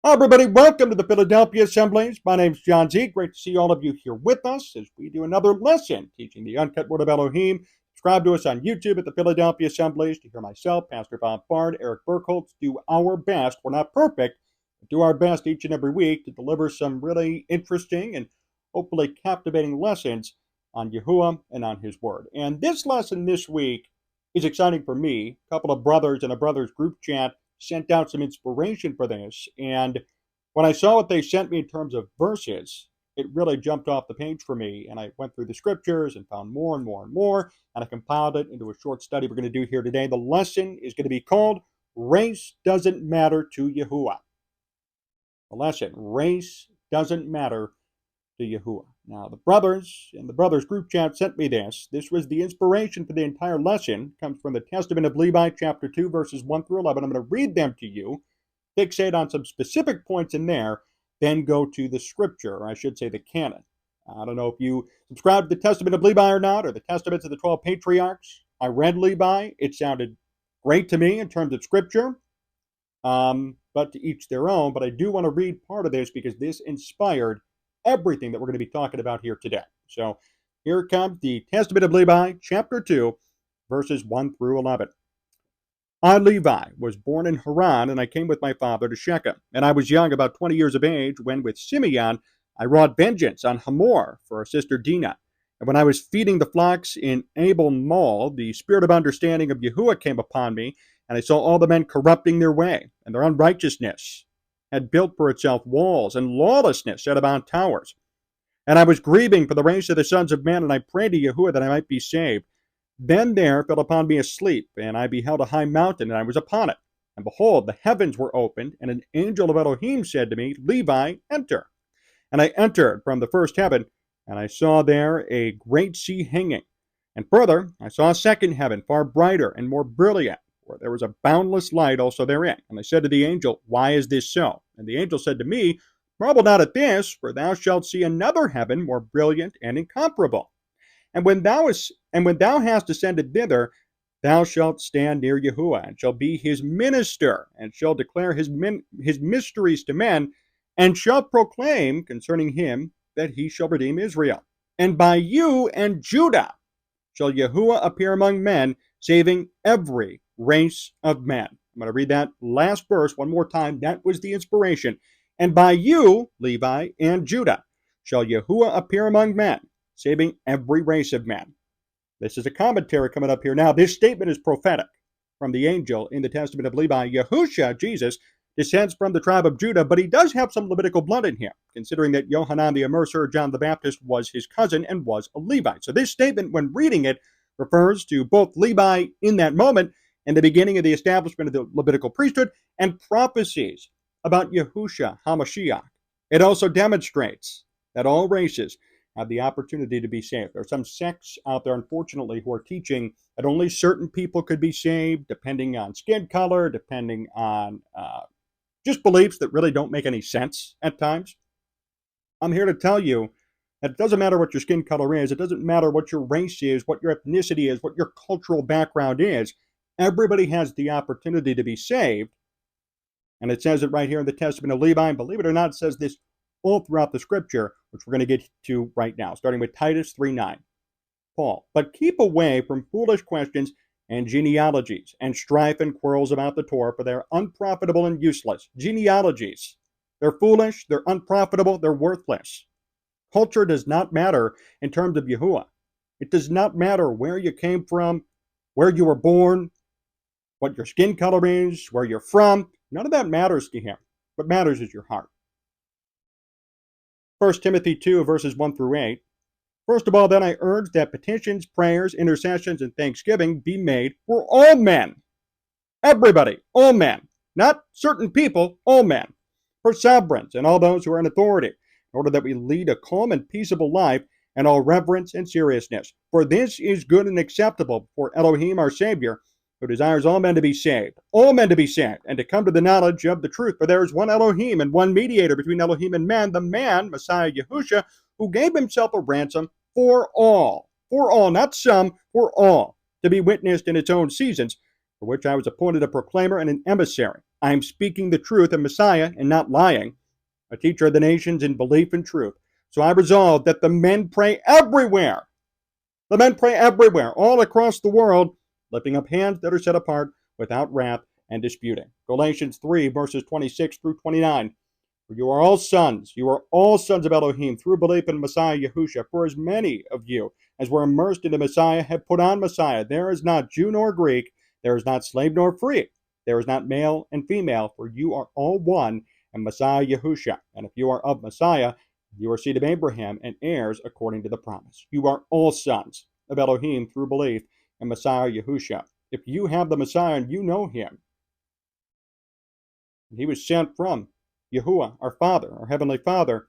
Hi, everybody. Welcome to the Philadelphia Assemblies. My name is Jon Zaghloul. Great to see all of you here with us as we do another lesson teaching the uncut word of Elohim. Subscribe to us on YouTube at the Philadelphia Assemblies to hear myself, Pastor Bob Bard, Eric Burkholz do our best. We're not perfect, but do our best each and every week to deliver some really interesting and hopefully captivating lessons on Yahuwah and on His Word. And this lesson this week is exciting for me. A couple of brothers in a brothers group chat sent out some inspiration for this. And when I saw what they sent me in terms of verses, it really jumped off the page for me. And I went through the scriptures and found more and more and more. And I compiled it into a short study we're going to do here today. The lesson is going to be called Race Doesn't Matter to Yahuwah. The lesson, Race Doesn't Matter to Yahuwah. Now, the brothers in the brothers group chat sent me this. This was the inspiration for the entire lesson. It comes from the Testament of Levi, chapter 2, verses 1 through 11. I'm going to read them to you, fixate on some specific points in there, then go to the scripture, or I should say the canon. I don't know if you subscribe to the Testament of Levi or not, or the Testaments of the 12 Patriarchs. I read Levi. It sounded great to me in terms of scripture, but to each their own. But I do want to read part of this because this inspired everything that we're going to be talking about here today. So here comes the Testament of Levi, chapter 2, verses 1 through 11. I, Levi, was born in Haran, and I came with my father to Shechem. And I was young, about 20 years of age, when with Simeon I wrought vengeance on Hamor for our sister Dinah. And when I was feeding the flocks in Abel Mall, the spirit of understanding of Yahuwah came upon me, and I saw all the men corrupting their way, and their unrighteousness had built for itself walls, and lawlessness set about towers. And I was grieving for the race of the sons of men, and I prayed to Yahuwah that I might be saved. Then there fell upon me a sleep, and I beheld a high mountain, and I was upon it. And behold, the heavens were opened, and an angel of Elohim said to me, Levi, enter. And I entered from the first heaven, and I saw there a great sea hanging. And further, I saw a second heaven, far brighter and more brilliant, for there was a boundless light also therein. And I said to the angel, Why is this so? And the angel said to me, Marvel not at this, for thou shalt see another heaven more brilliant and incomparable. And when thou hast ascended thither, thou shalt stand near Yahuwah, and shall be his minister, and shall declare his mysteries to men, and shall proclaim concerning him that he shall redeem Israel. And by you and Judah shall Yahuwah appear among men, saving every race of men. I'm going to read that last verse one more time. That was the inspiration. And by you, Levi and Judah, shall Yahuwah appear among men, saving every race of men. This is a commentary coming up here. Now, this statement is prophetic from the angel in the Testament of Levi. Yahusha, Jesus, descends from the tribe of Judah, but he does have some Levitical blood in him, considering that Yohanan the Immerser, John the Baptist, was his cousin and was a Levite. So this statement, when reading it, refers to both Levi in that moment and the beginning of the establishment of the Levitical priesthood and prophecies about Yahusha HaMashiach. It also demonstrates that all races have the opportunity to be saved. There are some sects out there, unfortunately, who are teaching that only certain people could be saved, depending on skin color, depending on just beliefs that really don't make any sense at times. I'm here to tell you that it doesn't matter what your skin color is. It doesn't matter what your race is, what your ethnicity is, what your cultural background is. Everybody has the opportunity to be saved. And it says it right here in the Testament of Levi. And believe it or not, it says this all throughout the scripture, which we're going to get to right now, starting with Titus 3:9. Paul, but keep away from foolish questions and genealogies, and strife and quarrels about the Torah, for they're unprofitable and useless. Genealogies. They're foolish, they're unprofitable, they're worthless. Culture does not matter in terms of Yahuwah. It does not matter where you came from, where you were born, what your skin color is, where you're from. None of that matters to him. What matters is your heart. 1 Timothy 2, verses 1 through 8. First of all, then I urge that petitions, prayers, intercessions, and thanksgiving be made for all men. Everybody, all men. Not certain people, all men. For sovereigns and all those who are in authority, in order that we lead a calm and peaceable life in all reverence and seriousness. For this is good and acceptable for Elohim our Savior, who desires all men to be saved, and to come to the knowledge of the truth. For there is one Elohim and one mediator between Elohim and man, the man, Messiah Yahusha, who gave himself a ransom for all, not some, for all, to be witnessed in its own seasons, for which I was appointed a proclaimer and an emissary. I am speaking the truth in Messiah and not lying, a teacher of the nations in belief and truth. So I resolve that the men pray everywhere. The men pray everywhere, all across the world, lifting up hands that are set apart without wrath and disputing. Galatians 3, verses 26 through 29. For you are all sons of Elohim through belief in Messiah Yahusha. For as many of you as were immersed into Messiah have put on Messiah. There is not Jew nor Greek, there is not slave nor free, there is not male and female, for you are all one in Messiah Yahusha. And if you are of Messiah, you are seed of Abraham and heirs according to the promise. You are all sons of Elohim through belief in Messiah Yahusha. If you have the Messiah and you know him, he was sent from YAHUAH, our Father, our Heavenly Father,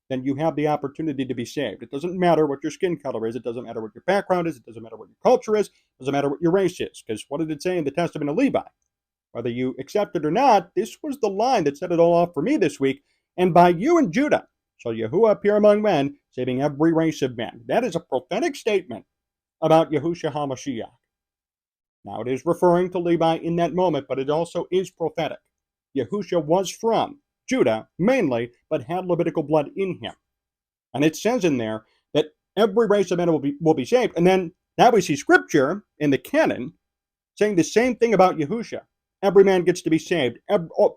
then you have the opportunity to be saved. It doesn't matter what your skin color is. It doesn't matter what your background is. It doesn't matter what your culture is. It doesn't matter what your race is. Because what did it say in the Testament of Levi? Whether you accept it or not, this was the line that set it all off for me this week. And by you and Judah shall Yahuwah appear among men, saving every race of men. That is a prophetic statement about Yahusha HaMashiach. Now, it is referring to Levi in that moment, but it also is prophetic. Yahusha was from Judah mainly, but had Levitical blood in him. And it says in there that every race of men will be saved. And then now we see scripture in the canon saying the same thing about Yahusha. Every man gets to be saved.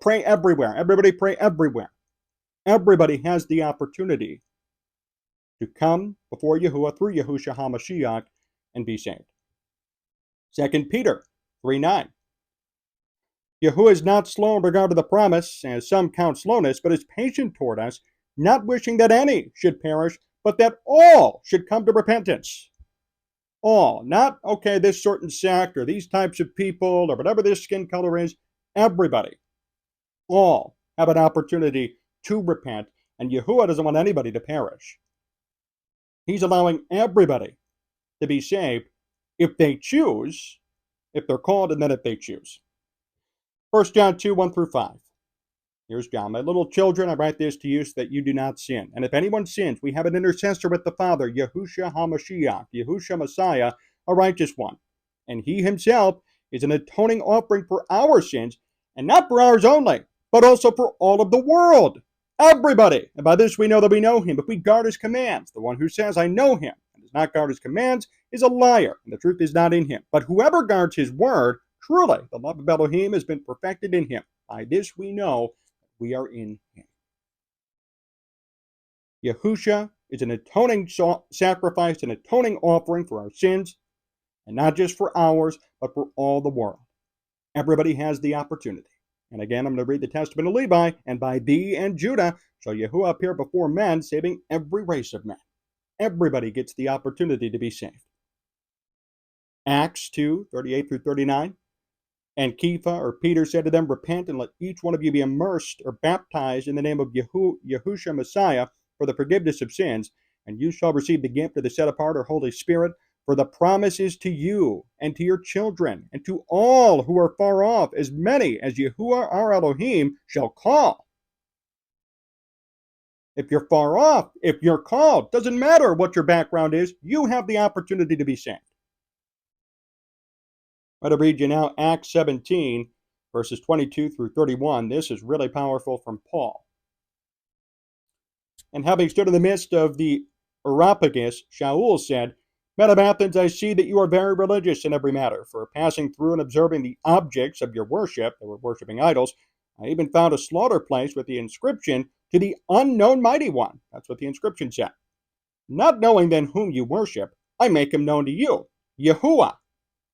Pray everywhere. Everybody pray everywhere. Everybody has the opportunity to come before Yahuwah through Yahusha HaMashiach and be saved. 2 Peter 3:9. Yahuwah is not slow in regard to the promise, as some count slowness, but is patient toward us, not wishing that any should perish, but that all should come to repentance. All. Not, okay, this certain sect or these types of people or whatever their skin color is. Everybody. All have an opportunity to repent, and Yahuwah doesn't want anybody to perish. He's allowing everybody to be saved if they choose, if they're called, and then if they choose. 1 John 2, 1 through 5. Here's John. My little children, I write this to you so that you do not sin. And if anyone sins, we have an intercessor with the Father, Yahusha HaMashiach, Yahusha Messiah, a righteous one. And he himself is an atoning offering for our sins, and not for ours only, but also for all of the world. Everybody. And by this we know that we know him, if we guard his commands. The one who says, I know him, and does not guard his commands, is a liar, and the truth is not in him. But whoever guards his word, truly, the love of Elohim has been perfected in him. By this we know we are in him. Yahusha is an atoning sacrifice, an atoning offering for our sins, and not just for ours, but for all the world. Everybody has the opportunity. And again, I'm going to read the Testament of Levi. And by thee and Judah shall Yahuwah appear before men, saving every race of men. Everybody gets the opportunity to be saved. Acts 2, 38 through 39. And Kepha, or Peter, said to them, repent and let each one of you be immersed or baptized in the name of Yahusha Messiah for the forgiveness of sins, and you shall receive the gift of the set apart or Holy Spirit, for the promise is to you and to your children and to all who are far off, as many as Yahuwah our Elohim shall call. If you're far off, if you're called, doesn't matter what your background is, you have the opportunity to be saved. I'm going to read you now Acts 17, verses 22 through 31. This is really powerful from Paul. And having stood in the midst of the Areopagus, Shaul said, Men of Athens, I see that you are very religious in every matter, for passing through and observing the objects of your worship, they were worshiping idols, I even found a slaughter place with the inscription, to the unknown mighty one. That's what the inscription said. Not knowing then whom you worship, I make him known to you, Yahuwah,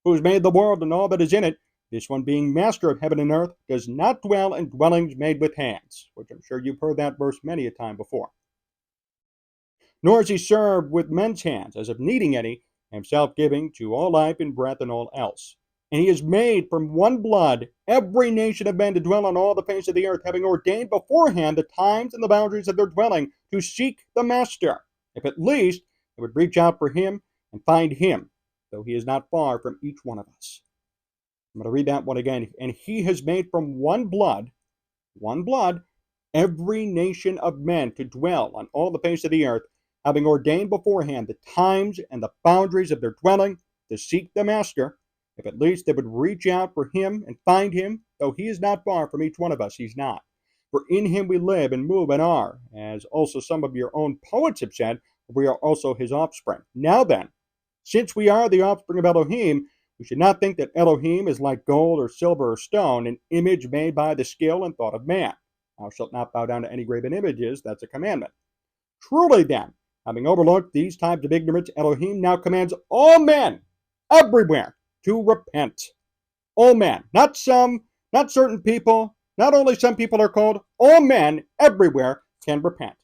who has made the world and all that is in it, this one being master of heaven and earth, does not dwell in dwellings made with hands, which I'm sure you've heard that verse many a time before. Nor is he served with men's hands, as if needing any, himself giving to all life and breath and all else. And he has made from one blood every nation of men to dwell on all the face of the earth, having ordained beforehand the times and the boundaries of their dwelling, to seek the master, if at least they would reach out for him and find him, though he is not far from each one of us. I'm going to read that one again. And he has made from one blood, every nation of men to dwell on all the face of the earth, having ordained beforehand the times and the boundaries of their dwelling, to seek the master, If at least they would reach out for him and find him, though he is not far from each one of us, he's not. For in him we live and move and are, as also some of your own poets have said, we are also his offspring. Now then, since we are the offspring of Elohim, we should not think that Elohim is like gold or silver or stone, an image made by the skill and thought of man. Thou shalt not bow down to any graven images, that's a commandment. Truly then, having overlooked these types of ignorance, Elohim now commands all men, everywhere, to repent. All men, not some, not certain people, not only some people are called, all men everywhere can repent.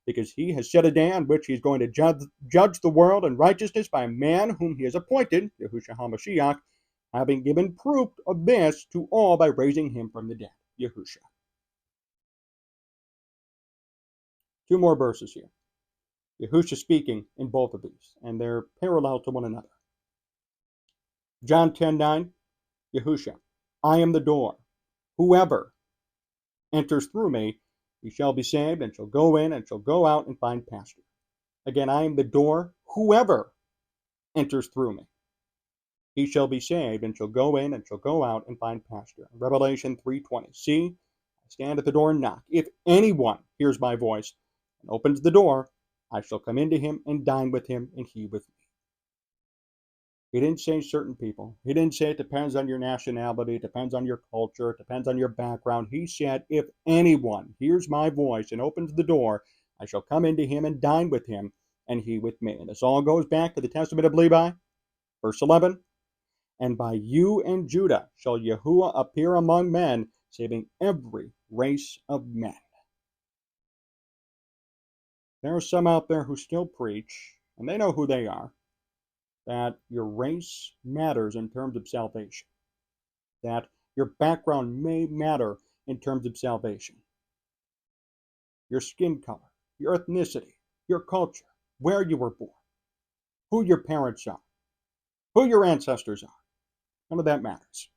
Because he has set a day on which he is going to judge the world in righteousness by a man whom he has appointed, yahusha HaMashiach, having given proof of this to all by raising him from the dead, yahusha. Two more verses here. Yahusha speaking in both of these, and they're parallel to one another. John 10:9, Yahusha, I am the door. Whoever enters through me, he shall be saved, and shall go in, and shall go out and find pasture. Again, I am the door. Whoever enters through me, he shall be saved, and shall go in, and shall go out and find pasture. Revelation 3:20. See, I stand at the door and knock. If anyone hears my voice and opens the door, I shall come into him and dine with him, and he with me. He didn't say certain people. He didn't say it depends on your nationality, it depends on your culture, it depends on your background. He said, if anyone hears my voice and opens the door, I shall come into him and dine with him, and he with me. And this all goes back to the testament of Levi, verse 11. And by you and Judah shall Yahuwah appear among men, saving every race of men. There are some out there who still preach, and they know who they are, that your race matters in terms of salvation, that your background may matter in terms of salvation. Your skin color, your ethnicity, your culture, where you were born, who your parents are, who your ancestors are. None of that matters.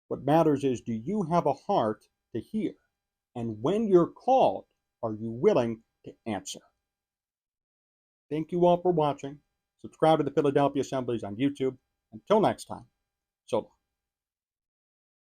What matters is, do you have a heart to hear? And when you're called, are you willing to answer? Thank you all for watching. Subscribe to the Philadelphia Assemblies on YouTube. Until next time, so long.